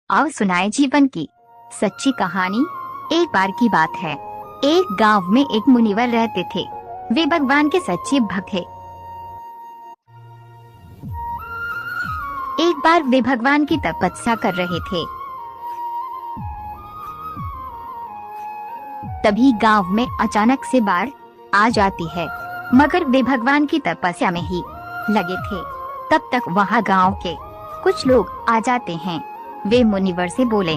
आओ सुनाए जीवन की सच्ची कहानी। एक बार की बात है, एक गांव में एक मुनिवर रहते थे। वे भगवान के सच्चे भक्त थे। एक बार वे भगवान की तपस्या कर रहे थे। तभी गांव में अचानक से बाढ़ आ जाती है, मगर वे भगवान की तपस्या में ही लगे थे। तब तक वहां गांव के कुछ लोग आ जाते हैं। वे मुनिवर से बोले,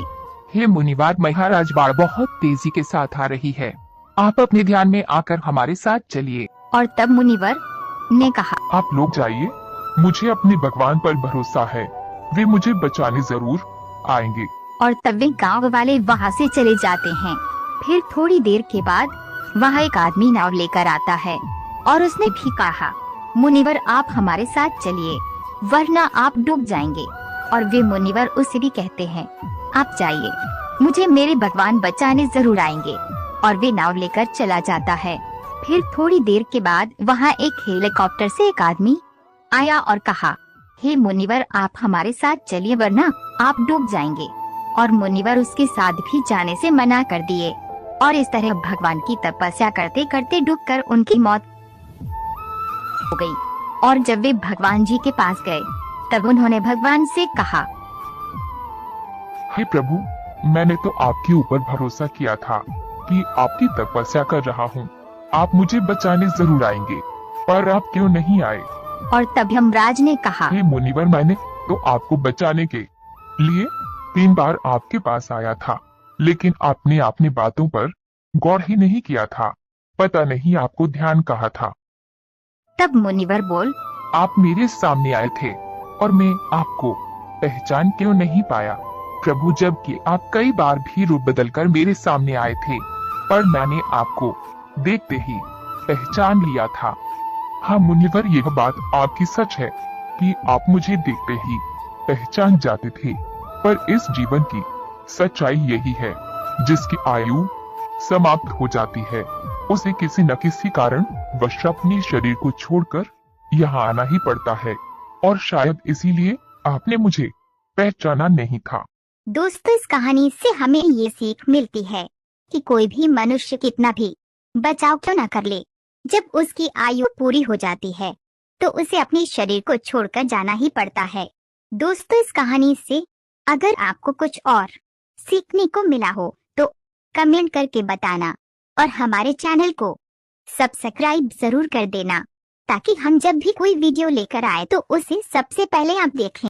हे मुनिवर महाराज, बाढ़ बहुत तेजी के साथ आ रही है, आप अपने ध्यान में आकर हमारे साथ चलिए। और तब मुनिवर ने कहा, आप लोग जाइए, मुझे अपने भगवान पर भरोसा है, वे मुझे बचाने जरूर आएंगे। और तब वे गांव वाले वहां से चले जाते हैं। फिर थोड़ी देर के बाद वहां एक आदमी नाव लेकर आता है और उसने भी कहा, मुनिवर आप हमारे साथ चलिए, वरना आप डूब जाएंगे। और वे मुनिवर उससे भी कहते हैं, आप जाइए, मुझे मेरे भगवान बचाने जरूर आएंगे। और वे नाव लेकर चला जाता है। फिर थोड़ी देर के बाद वहाँ एक हेलीकॉप्टर से एक आदमी आया और कहा, हे मुनिवर आप हमारे साथ चलिए, वरना आप डूब जाएंगे। और मुनिवर उसके साथ भी जाने से मना कर दिए। और इस तरह भगवान की तपस्या करते करते डूबकर उनकी मौत हो गई। और जब वे भगवान जी के पास गए, तब उन्होंने भगवान से कहा, हे प्रभु, मैंने तो आपके ऊपर भरोसा किया था कि आपकी तपस्या कर रहा हूँ, आप मुझे बचाने जरूर आएंगे, पर आप क्यों नहीं आए? और तब यमराज ने कहा, हे मुनिवर, मैंने तो आपको बचाने के लिए 3 बार आपके पास आया था, लेकिन आपने अपनी बातों पर गौर ही नहीं किया था, पता नहीं आपको ध्यान कहाँ था। तब मुनिवर बोल, आप मेरे सामने आए थे और मैं आपको पहचान क्यों नहीं पाया प्रभु, जबकि आप कई बार भी रूप बदलकर मेरे सामने आए थे, पर मैंने आपको देखते ही पहचान लिया था। हाँ मुनिवर, यह बात आपकी सच है कि आप मुझे देखते ही पहचान जाते थे, पर इस जीवन की सच्चाई यही है, जिसकी आयु समाप्त हो जाती है, उसे किसी न किसी कारण वश अपने शरीर को छोड़कर यहाँ आना ही पड़ता है, और शायद इसीलिए आपने मुझे पहचाना नहीं था। दोस्तों, इस कहानी से हमें ये सीख मिलती है कि कोई भी मनुष्य कितना भी बचाव क्यों न कर ले, जब उसकी आयु पूरी हो जाती है तो उसे अपने शरीर को छोड़कर जाना ही पड़ता है। दोस्तों, इस कहानी से अगर आपको कुछ और सीखने को मिला हो तो कमेंट करके बताना, और हमारे चैनल को सब्सक्राइब जरूर कर देना, ताकि हम जब भी कोई वीडियो लेकर आए तो उसे सबसे पहले आप देखें।